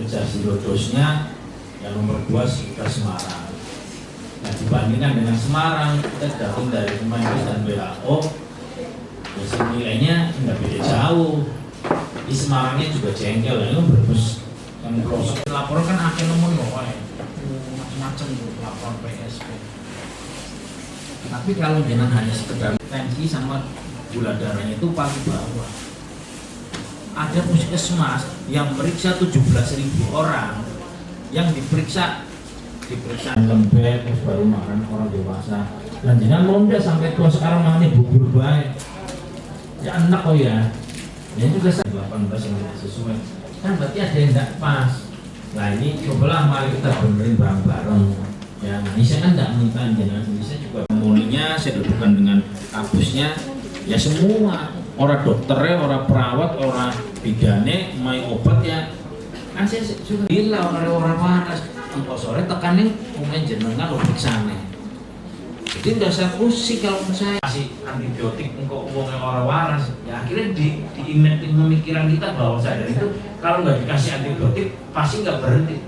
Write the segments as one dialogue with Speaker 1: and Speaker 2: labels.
Speaker 1: kejar zero dose-nya yang nomor 2 sekitar Semarang. Nah, dibandingkan dengan Semarang, kita datang dari Kemenkes dan WHO, ya nilainya nggak beda jauh. Di Semarangnya juga jengkel, ini berbus yang pelosok. Laporan kan akhirnya nomor macam-macam lapor PSP. Tapi kalau jangan hanya sekedar tensi sama gula darahnya itu paling bawah. Ada puskesmas yang meriksa 17.000 orang, yang diperiksa lembek, terus baru makan orang dewasa. Dan jangan melonda sampai tua sekarang makannya bubur baik. Ya enak kok ya. Ini juga 18 yang tidak sesuai. Kan berarti ada yang tidak pas. Nah ini cobalah mari kita benerin bareng-bareng. Ya, nah, saya kan tidak minta jenengan sendiri, saya juga memoninya, saya dudukan dengan kampusnya. Ya semua, orang dokternya, orang perawat, orang bidane, main obat ya. Kan saya juga gila orang waras. Engkau sore tekanin pemain jenengan lo periksane. Jadi nggak usah pusing kalau saya kasih antibiotik engkau uangnya orang waras. Ya akhirnya di pemikiran kita bahwa sadar itu kalau nggak dikasih antibiotik pasti nggak berhenti.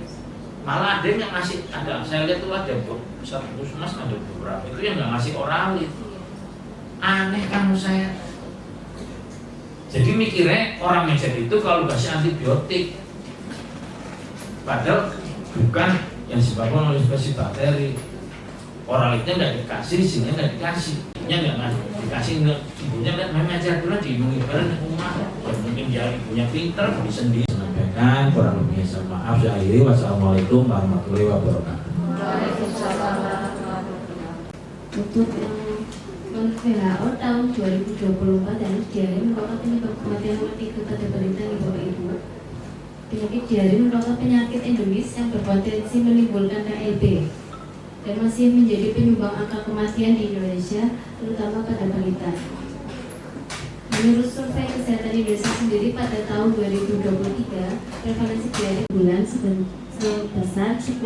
Speaker 1: Malah ada yang ngasih, saya lihat tuh ada satu puskesmas ada beberapa itu yang nggak ngasih oralit. Aneh kamu saya. Jadi mikirnya orang meja itu kalau kasih antibiotik, padahal bukan yang disebabkan oleh infeksi bakteri. Oralitnya nggak dikasih, sini nggak dikasih, ibunya nggak dikasih, ibunya nggak mengajar dulu diimbangi bareng rumah. Ya mungkin dia ibunya pinter, bisa sendiri. Sampaikan kurang lebihnya saya maaf. Saya akhiri, wassalamualaikum warahmatullahi wabarakatuh.
Speaker 2: Untuk menurut WHO tahun 2024 dan diare merupakan penyebab kematian nomor 3 pada balita di Bapak Ibu. Penyakit diare merupakan penyakit endemis yang berpotensi menimbulkan KLB dan masih menjadi penyumbang angka kematian di Indonesia, terutama pada balita. Menurut survei kesehatan Indonesia sendiri pada tahun 2023, prevalensi diare bulan sebesar 10,9%.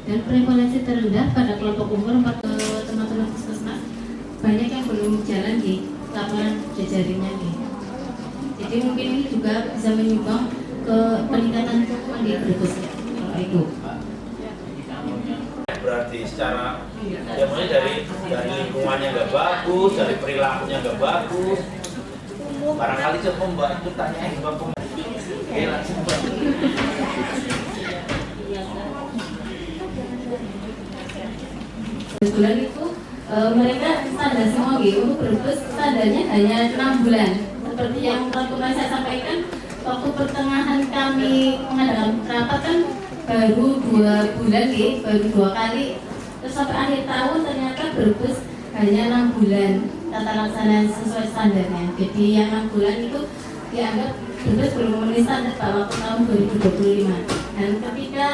Speaker 2: Dan prevalensi terendah pada kelompok umur 4 teman-teman puskesmas banyak yang belum jalan di laporan jajarannya nih. Jadi mungkin ini juga bisa menyumbang ke peningkatan hukuman di Brebes kalau itu.
Speaker 1: Berarti secara ya mulai dari lingkungannya nggak bagus, dari perilakunya nggak bagus. Barangkali coba Mbak itu tanya Mbak oke langsung Mbak.
Speaker 2: Bulan itu mereka standar semua gitu, untuk Brebes standarnya hanya 6 bulan. Seperti yang kemarin saya sampaikan, waktu pertengahan kami mengadakan rapat kan baru 2 bulan gitu, baru 2 kali. Terus sampai akhir tahun ternyata Brebes hanya 6 bulan tata laksana sesuai standarnya. Jadi yang 6 bulan itu dianggap Brebes belum memenuhi standar waktu tahun 2025. Dan ketika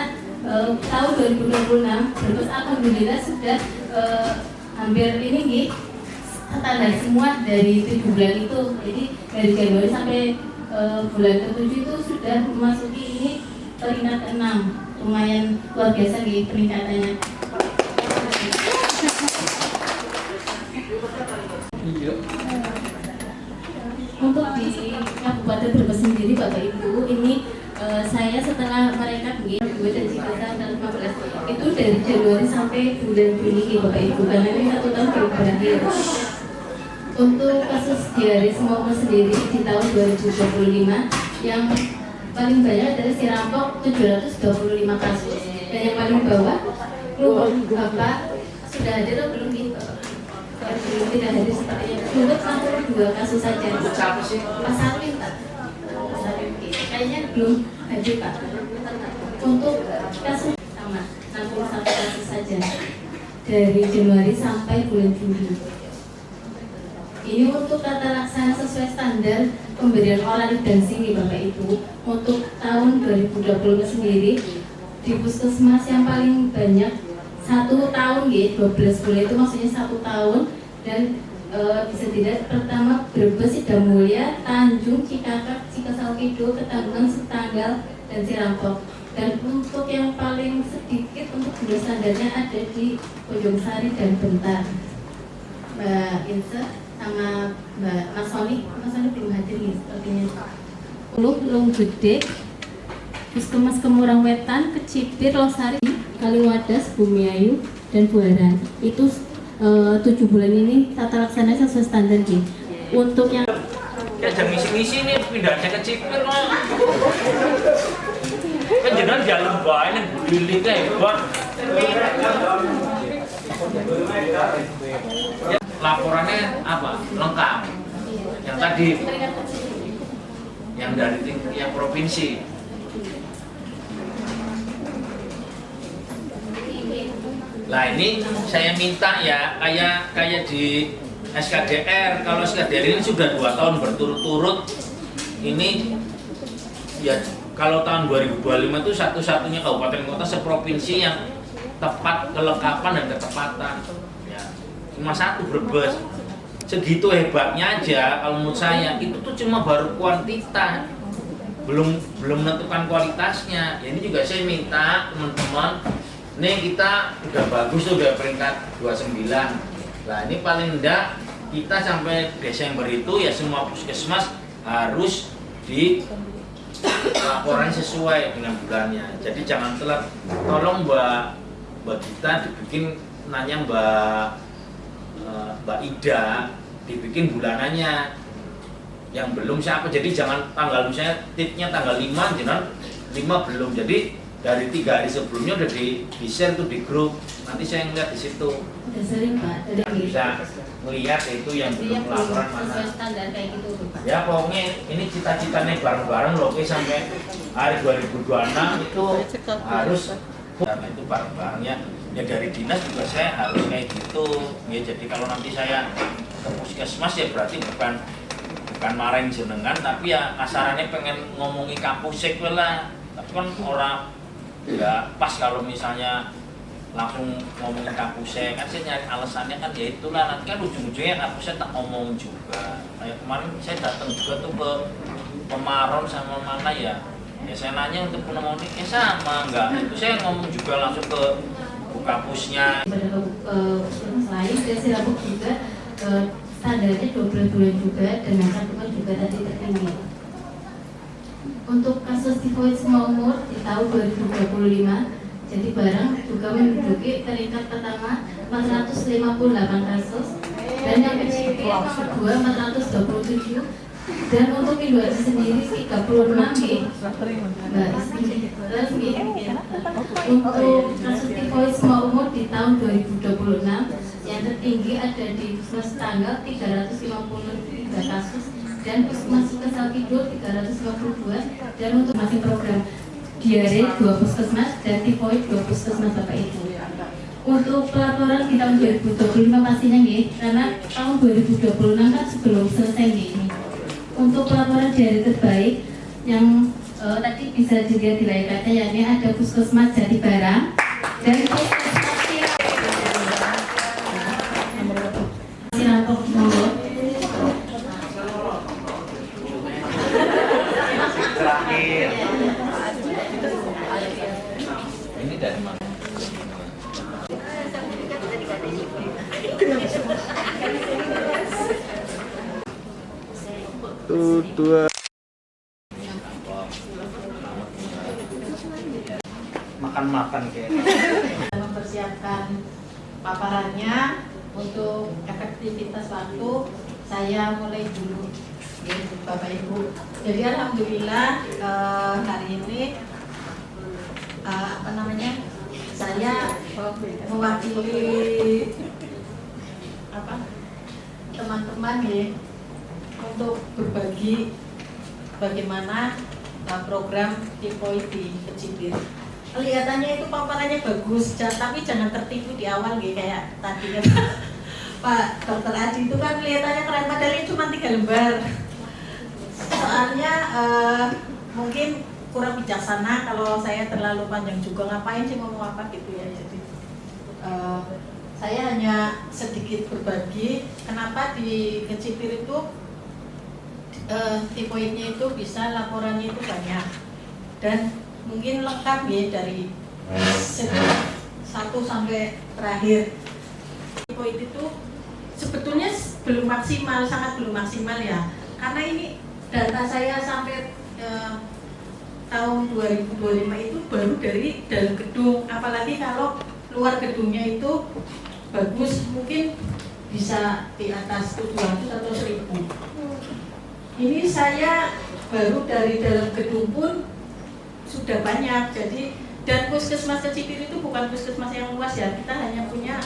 Speaker 2: tahun 2026 Brebes alhamdulillah sudah hampir ini nih standar semua dari 7 bulan itu. Jadi dari Januari sampai bulan ke-7 itu sudah memasuki ini peringkat ke-6. Lumayan luar biasa nih peningkatannya. Untuk di Kabupaten Brebes sendiri Bapak Ibu, ini saya setelah mereka begini 2 dan 15 itu dari Januari sampai bulan Juni Bapak Ibu, karena ini 1 tahun belum berakhir. Untuk kasus diare semua sendiri di tahun 2025 yang paling banyak adalah si Rampok 725 kasus, dan yang paling bawah Bapak sudah hadir atau belum nih Bapak? Belum, tidak hadir sepertinya. Untuk 62 kasus saja. Pak Salim Pak. Kayaknya belum hadir Pak. Untuk kasus sama 61 kasus saja dari Januari sampai bulan Juni. Ini untuk tata laksana sesuai standar pemberian oralit dan sini Bapak Ibu. Untuk tahun 2020 sendiri di puskesmas yang paling banyak 1 tahun ya, 12 bulan itu maksudnya 1 tahun. Dan bisa dilihat pertama Brebes, Sidomulya, Tanjung, Cikakak, Cikesaukido, Ketanggungan, Setanggal, dan Cirampok. Dan untuk yang paling sedikit untuk gula standarnya ada di Bojong Sari dan Bentar. Mbak Inse sama Mbak Mas Soni belum hadir nih sepertinya. Lung Gede Puskesmas Kemurang Wetan, Kecipir, Losari, Kaliwadas, Bumiayu, dan Buaran. Itu 7 bulan ini tata laksana sesuai standar gitu. Untuk yang
Speaker 3: jangan misi-misi nih pindahnya ke Cipir lah. Kan jangan jalan banyak budilingnya hebat. Laporannya apa? Lengkap. Yang tadi, yang dari yang provinsi. Nah ini saya minta ya kayak di SKDR. Kalau SKDR ini sudah 2 tahun berturut-turut. Ini ya kalau tahun 2025 itu satu-satunya kabupaten kota seprovinsi yang tepat kelengkapan dan ketepatan. Ya, cuma 1 Brebes. Segitu hebatnya aja kalau menurut saya itu tuh cuma baru kuantitas. Belum menentukan kualitasnya. Ya, ini juga saya minta teman-teman. Nih kita udah bagus tuh, udah peringkat 29. Nah ini paling enggak kita sampai Desember itu ya semua puskesmas harus di laporan sesuai dengan bulannya. Jadi jangan telat. Tolong Mbak Gita dibikin nanya Mbak Ida dibikin bulanannya. Yang belum siapa. Jadi jangan tanggal misalnya tipnya tanggal 5 jangan 5 belum. Jadi dari 3 hari sebelumnya udah di share tuh di grup. Nanti saya ngeliat di situ.
Speaker 2: udah sering Pak,
Speaker 3: Bisa melihat itu yang belum laporan mana.
Speaker 2: standar kayak gitu Pak.
Speaker 3: Ya pokoknya ini cita-citanya bareng-bareng loh, oke, sampai hari 2026 itu harus karena itu bareng-barengnya. Ya dari dinas juga saya harus kayak gitu. Ya jadi kalau nanti saya ke puskesmas ya berarti bukan marahin jenengan, tapi ya kasarannya pengen ngomongi kampus lah. Tapi kan orang ya pas kalau misalnya langsung ngomongin kampusnya kan saya nyari alasannya kan ya itulah nanti kan ujung-ujungnya kampusnya tak ngomong juga. Kayak kemarin saya datang juga tuh ke Pemaron sama mana ya saya nanya untuk pneumonia sama enggak, itu saya ngomong juga langsung ke kampusnya.
Speaker 2: Selain dari Silabuk juga standarnya 12 bulan juga dengan kandungan juga tadi tertinggi. Untuk kasus tifoid semua umur di tahun 2025, jadi barang juga menduduki peringkat pertama 458 kasus, dan yang PCP nomor 2 427, dan untuk Indonesia sendiri 36 Untuk kasus tifoid semua umur di tahun 2026 yang tertinggi ada di Puskesmas Tanggal 353 kasus dan Puskesmas Kesal Kidul 352, dan untuk masing program diare 2 puskesmas dan tifoid 2 puskesmas Bapak Ibu. Untuk pelaporan di tahun 2025 pastinya nggih, karena tahun 2026 kan sebelum selesai nggih ini. Untuk pelaporan diare terbaik yang tadi bisa dilihat di layar kaca, yakni ada Puskesmas Jatibarang dan Puskesmas Sirampok Monggo.
Speaker 3: Terakhir. Ini dari mana?
Speaker 4: Dua.
Speaker 3: Makan kayak.
Speaker 5: Mempersiapkan paparannya untuk efektivitas waktu, saya mulai dulu ya, Bapak Ibu. Jadi alhamdulillah hari ini saya mewakili teman-teman ya untuk berbagi bagaimana program tifoid di Kecipir. Kelihatannya itu paparannya bagus, tapi jangan tertipu di awal gitu kayak tadi kan Pak Dr. Adi itu kan kelihatannya keren, padahal itu cuma 3 lembar. Soalnya mungkin kurang bijaksana kalau saya terlalu panjang juga, ngapain sih ngomong apa gitu ya. Jadi saya hanya sedikit berbagi kenapa di Kecipir itu tifoidnya itu bisa laporannya itu banyak dan mungkin lengkap ya dari 1 sampai terakhir. Tifoid itu sebetulnya belum maksimal, sangat belum maksimal ya, karena ini data saya sampai tahun tahun 2025 itu baru dari dalam gedung, apalagi kalau luar gedungnya itu bagus, mungkin bisa di atas 700 atau 1000. Ini saya baru dari dalam gedung pun sudah banyak. Jadi, dan puskesmas Kecipir itu bukan puskesmas yang luas ya, kita hanya punya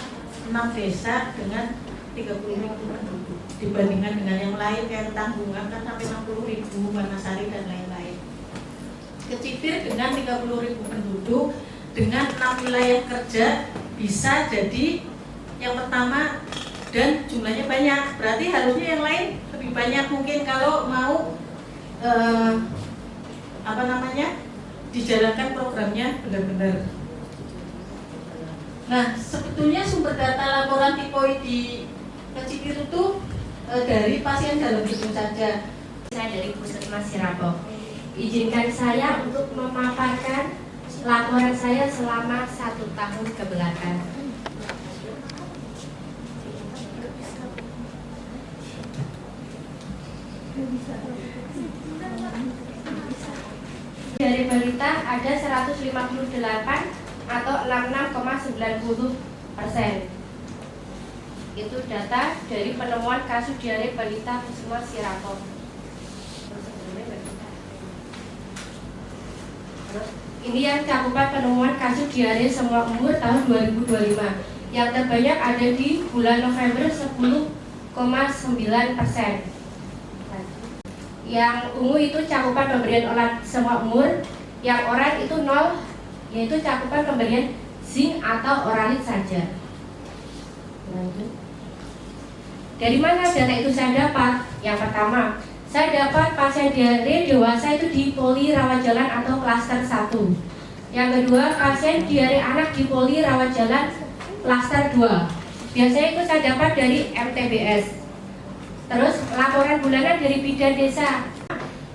Speaker 5: 6 desa dengan 30.000 penduduk. Dibandingkan dengan yang lain kayak Tanggungan kan sampai 60.000, Wanasari dan lain-lain. Kecipir dengan 30.000 penduduk dengan 6 wilayah kerja bisa jadi yang pertama dan jumlahnya banyak. Berarti harusnya yang lain lebih banyak mungkin kalau mau dijalankan programnya benar-benar. Nah, sebetulnya sumber data laporan tipoid di Kecipir itu dari pasien dalam gedung saja.
Speaker 2: Saya dari Puskesmas Sirapo. Izinkan saya untuk memaparkan laporan saya selama 1 tahun kebelakang. Dari balita ada 158 atau 66,90%. Itu data dari penemuan kasus diare balita Puskesmas Sirapo. Ini yang cakupan penemuan kasus diare semua umur tahun 2025. Yang terbanyak ada di bulan November 10,9%. Yang ungu itu cakupan pemberian obat semua umur, yang oranye itu 0, yaitu cakupan pemberian zinc atau oralit saja. Lanjut. Dari mana data itu saya dapat? Yang pertama, saya dapat pasien diare dewasa itu di Poli Rawat Jalan atau klaster 1. Yang kedua, pasien diare anak di Poli Rawat Jalan klaster 2. Biasanya itu saya dapat dari MTBS. Terus laporan bulanan dari bidan desa.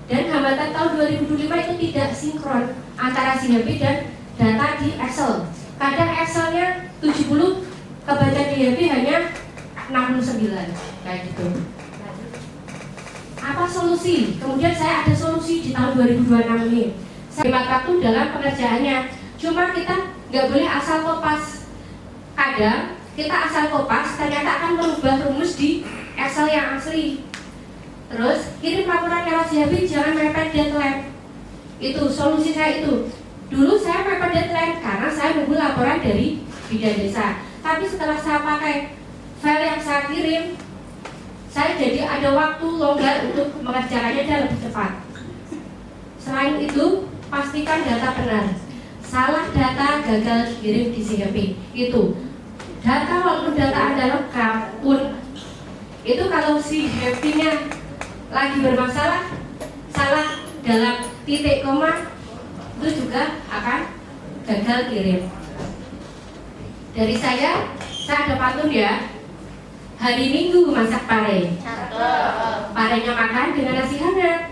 Speaker 2: Dan hambatan tahun 2025 itu tidak sinkron antara SIHP dan data di Excel. Kadang Excelnya 70, kebaca di HP hanya 69, kayak gitu. Apa solusi? Kemudian saya ada solusi di tahun 2026 ini. Saya hemat waktu dalam pengerjaannya. Cuma kita nggak boleh asal kopas. Kadang kita asal kopas ternyata akan merubah rumus di Excel yang asli. Terus kirim laporan lewat SIHP, jangan mepet deadline. Itu solusi saya itu. Dulu saya mepet deadline karena saya nunggu laporan dari bidan desa. Tapi setelah saya pakai file yang saya kirim, saya jadi ada waktu longgar untuk mengerjakannya dan lebih cepat. Selain itu, pastikan data benar. Salah data gagal kirim di SIHP. Itu data walaupun data Anda lengkap pun itu kalau SIHP-nya lagi bermasalah, salah dalam titik koma, itu juga akan gagal kirim. Dari saya ada pantun ya. Hari Minggu masak pare. Parenya makan dengan nasi hangat.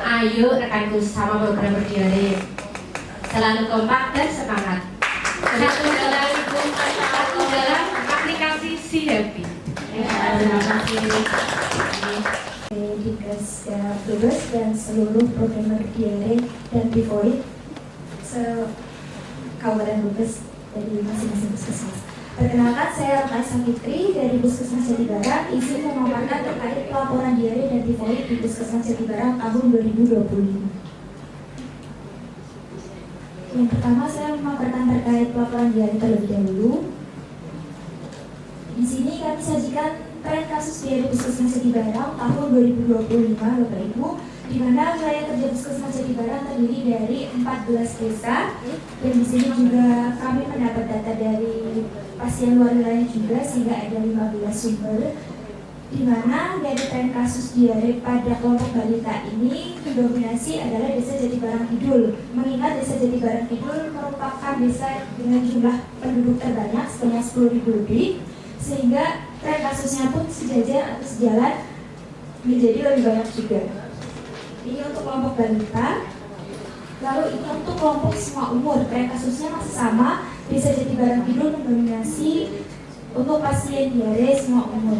Speaker 2: Ayo rekanku sama program berdiare. Selalu kompak dan semangat. Satu dalam aplikasi SIHP. Terima kasih.
Speaker 4: Dinkes Brebes dan seluruh programmer diare dan tifoid se-Kabupaten Brebes dari masing-masing puskesmas. Perkenalkan, saya Raisa Fitri dari Puskesmas Jatibarang, izin memaparkan terkait pelaporan diare dan tifoid di Puskesmas Jatibarang tahun 2025. Yang pertama, saya memaparkan terkait pelaporan diare terlebih dahulu. Di sini kami sajikan tren kasus diare Puskesmas Jatibarang tahun 2025, Bapak Ibu, di mana wilayah kerja Puskesmas Jatibarang terdiri dari 14 desa, dan di sini juga kami mendapat data dari pasien luar wilayah juga sehingga ada 15 sumber, di mana dari tren kasus diare pada kelompok balita ini didominasi adalah desa Jatibarang Kidul. Mengingat desa Jatibarang Kidul merupakan desa dengan jumlah penduduk terbanyak sebanyak 10.000 lebih, sehingga tren kasusnya pun sejajar atau sejalan menjadi lebih banyak juga. Ini untuk kelompok balita. Lalu ini untuk kelompok semua umur, tren kasusnya masih sama. Desa Jatibarang Kidul mendominasi untuk pasien diare semua umur.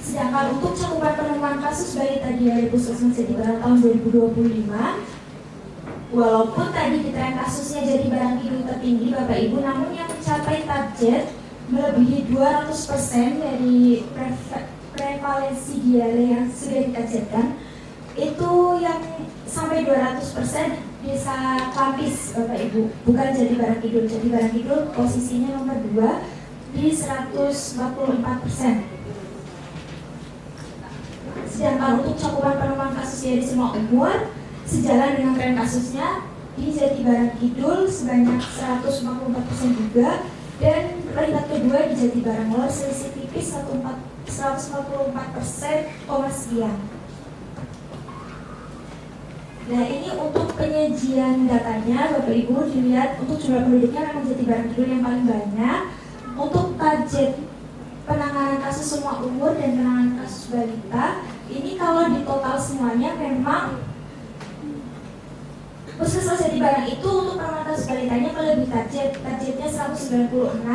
Speaker 4: Sedangkan untuk cakupan penemuan kasus balita diare Puskesmas Jatibarang tahun 2025, walaupun tadi di tren kasusnya Jatibarang Kidul tertinggi Bapak Ibu, namun yang mencapai target melebihi 200% dari prevalensi diare yang sudah ditargetkan, itu yang sampai 200% Desa Klampis Bapak Ibu, bukan Jatibarang Kidul. Jatibarang Kidul posisinya nomor 2 di 144%. Sedangkan untuk cakupan penemuan kasus dari semua umur, sejalan dengan tren kasusnya, di Jatibarang Kidul sebanyak 144% juga, dan peringkat kedua di Jatibarang Lor selisih tipis 144% sekian. Nah, ini untuk penyajian datanya Bapak Ibu, dilihat untuk jumlah penduduknya memang Jatibarang Kidul yang paling banyak. Untuk target penanganan kasus semua umur dan penanganan kasus balita, ini kalau di total semuanya memang Puskesmas Jatibarang itu untuk penanganan kasus balitanya melebihi targetnya 196.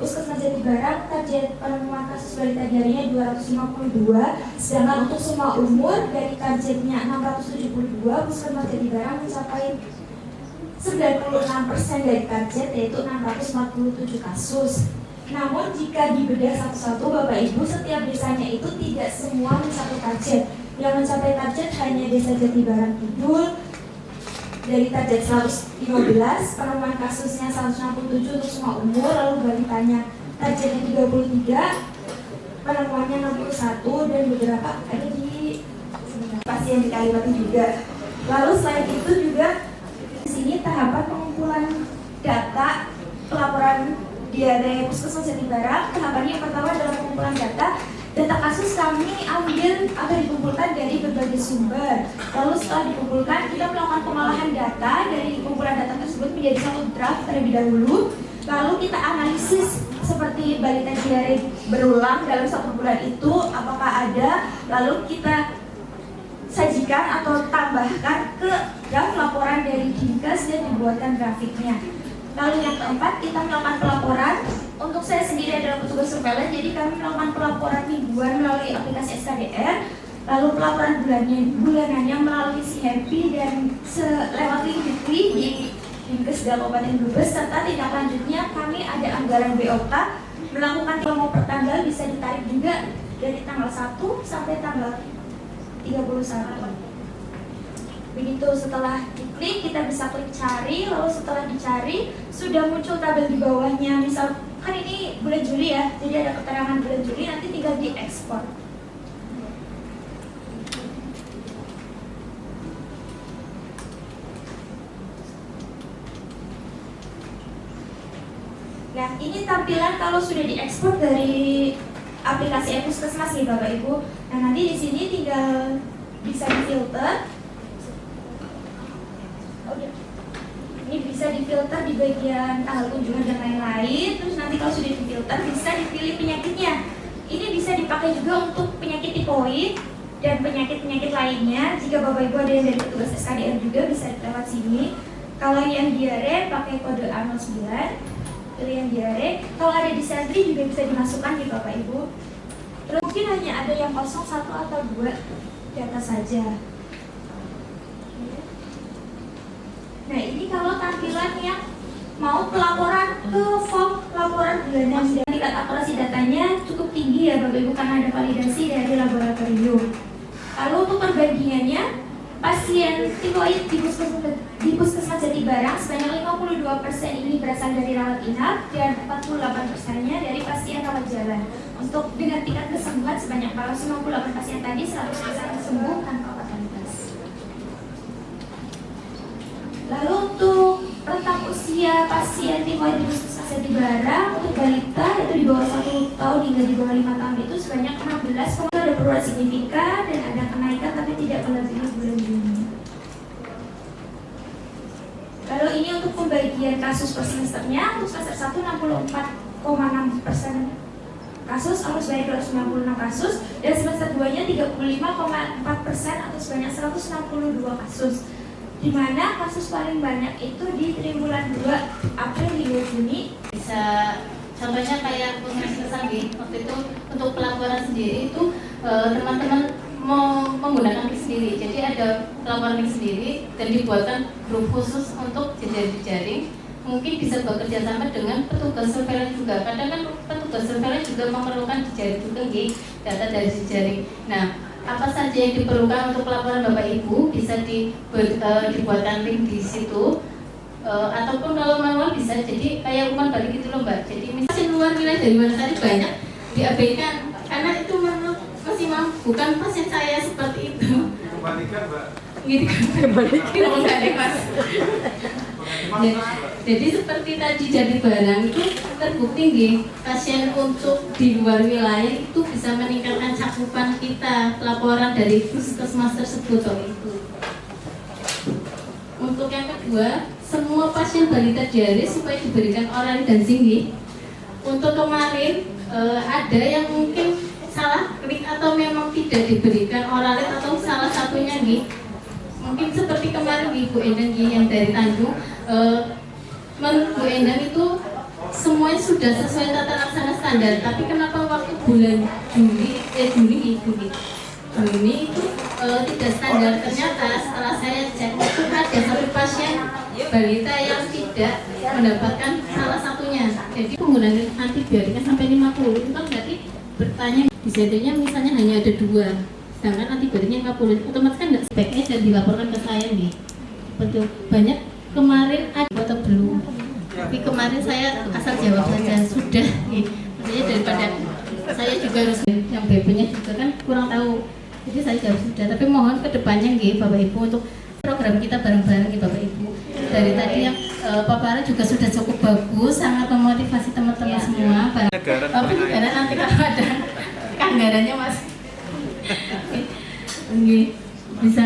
Speaker 4: Puskesmas Jatibarang target penemuan kasus balita diarenya 252, sedangkan untuk semua umur dari targetnya 672, Puskesmas Jatibarang mencapai 96% dari target, yaitu 647 kasus. Namun jika dibedah satu-satu Bapak Ibu, setiap desanya itu tidak semua mencapai target. Yang mencapai target hanya Desa Jatibarang Kidul dari target 115, penemuan kasusnya 167 untuk semua umur, lalu balitanya targetnya 33, penemuannya 61, dan beberapa ada di pasien di Kalimantan juga. Lalu selain itu juga di sini tahapan pengumpulan data pelaporan diare Puskesmas Jatibarang. Tahapannya yang pertama adalah pengumpulan data. Data kasus kami ambil atau dikumpulkan dari berbagai sumber. Lalu setelah dikumpulkan, kita melakukan pengolahan data dari kumpulan data tersebut menjadi satu draft terlebih dahulu. Lalu kita analisis seperti balita diare berulang dalam 1 bulan itu apakah ada. Lalu kita sajikan atau tambahkan ke draft laporan dari Dinkes dan dibuatkan grafiknya. Lalu yang keempat, kita melakukan pelaporan. Untuk saya sendiri adalah petugas surveillance, jadi kami melakukan pelaporan mingguan melalui aplikasi SKDR. Lalu pelaporan bulanannya melalui si Happy dan lewat link weekly di Dinkes Kabupaten Brebes. Serta tindak lanjutnya kami ada anggaran BOK melakukan promo per tanggal, bisa ditarik juga dari tanggal 1 sampai tanggal 31. Begitu, setelah diklik kita bisa klik cari, lalu setelah dicari sudah muncul tabel di bawahnya. Misal kan ini bulan Juli ya, jadi ada keterangan bulan Juli, nanti tinggal diekspor. Nah, ini tampilan kalau sudah diekspor dari aplikasi Puskesmas nih Bapak Ibu. Nah, nanti di sini tinggal bisa difilter. Ini bisa difilter di bagian tanggal kunjungan dan lain-lain. Terus nanti kalau sudah difilter bisa dipilih penyakitnya. Ini bisa dipakai juga untuk penyakit tipoid dan penyakit-penyakit lainnya. Jika Bapak Ibu ada yang dari petugas SKDR juga bisa lewat sini. Kalau yang diare pakai kode A09, pilih yang diare. Kalau ada dysentery juga bisa dimasukkan di Bapak Ibu. Terus mungkin hanya ada yang kosong 1 atau 2 data saja. Nah, ini kalau tampilan yang mau pelaporan ke form laporan bulanan, dan tingkat akurasi datanya cukup tinggi ya Bapak Ibu karena ada validasi dari laboratorium. Lalu untuk perbandingannya, pasien tipoid di Puskesmas Jatibarang sebanyak 52% ini berasal dari rawat inap dan 48%-nya dari pasien rawat jalan. Untuk dengan tingkat kesembuhan sebanyak kalau 98 pasien tadi 100% sembuh tanpa fatalitas. Lalu untuk rentang usia pasien tipoid di Puskesmas Jatibarang untuk balita itu di bawah 1 tahun hingga di bawah 5 tahun itu sebanyak 16, ada penurunan signifikan dan ada kenaikan tapi tidak melebihi bulan Juni. Lalu ini untuk pembagian kasus per semesternya, untuk semester 1 64,6% kasus, arus balik 296 kasus, dan semester 2-nya 35,4% atau sebanyak 162 kasus. Di mana kasus paling banyak itu di triwulan 2 April hingga Juni.
Speaker 2: Bisa contohnya kayak Puskesmas Kesambi, waktu itu untuk pelaporan sendiri itu teman-teman mau menggunakan link sendiri. Jadi ada pelaporan link sendiri dan dibuatkan grup khusus untuk jejaring. Mungkin bisa bekerja sama dengan petugas surveillance juga. Kadang kan petugas surveillance juga memerlukan jejaring juga data dari jejaring. Nah, apa saja yang diperlukan untuk pelaporan Bapak Ibu bisa dibuatkan link di situ. Ataupun kalau manual bisa jadi kayak umpan balik gitu loh Mbak. Jadi misalnya luar wilayah dari mana tadi banyak diabaikan karena itu menurut masih bukan pasien saya seperti itu.
Speaker 6: Kembalikan Mbak.
Speaker 2: Gitu kembalikan Mas. Ya, jadi seperti tadi jadi barang itu terbukti nggih pasien untuk di luar wilayah itu bisa meningkatkan cakupan kita pelaporan dari puskesmas tersebut itu. Untuk yang kedua, semua pasien balita diare supaya diberikan oral dan singgi. Untuk kemarin ada yang mungkin salah klik atau memang tidak diberikan oral atau salah satunya nih. Mungkin seperti kemarin Ibu Endang yang dari Tanjung, menurut Bu Endang itu semuanya sudah sesuai tata laksana standar. Tapi kenapa waktu bulan Juni itu tidak standar? Ternyata setelah saya cek itu ada satu pasien balita yang tidak mendapatkan salah satunya. Jadi penggunaan antibiotiknya sampai 50 itu kan berarti bertanya disenternya misalnya hanya ada 2. Sedangkan antibiotiknya 50, otomatis kan tidak speknya dan dilaporkan ke saya nih. Betul, banyak kemarin ada atau belum. Tapi kemarin saya asal jawab saja sudah nih. Maksudnya daripada saya juga harus yang BP-nya juga kan kurang tahu. Jadi saya jawab sudah. Tapi mohon kedepannya nih Bapak Ibu untuk program kita bareng-bareng nih Bapak Ibu. Dari tadi yang paparan juga sudah cukup bagus, sangat memotivasi teman-teman semua. Negara nanti kalau ada anggarannya Mas. Bisa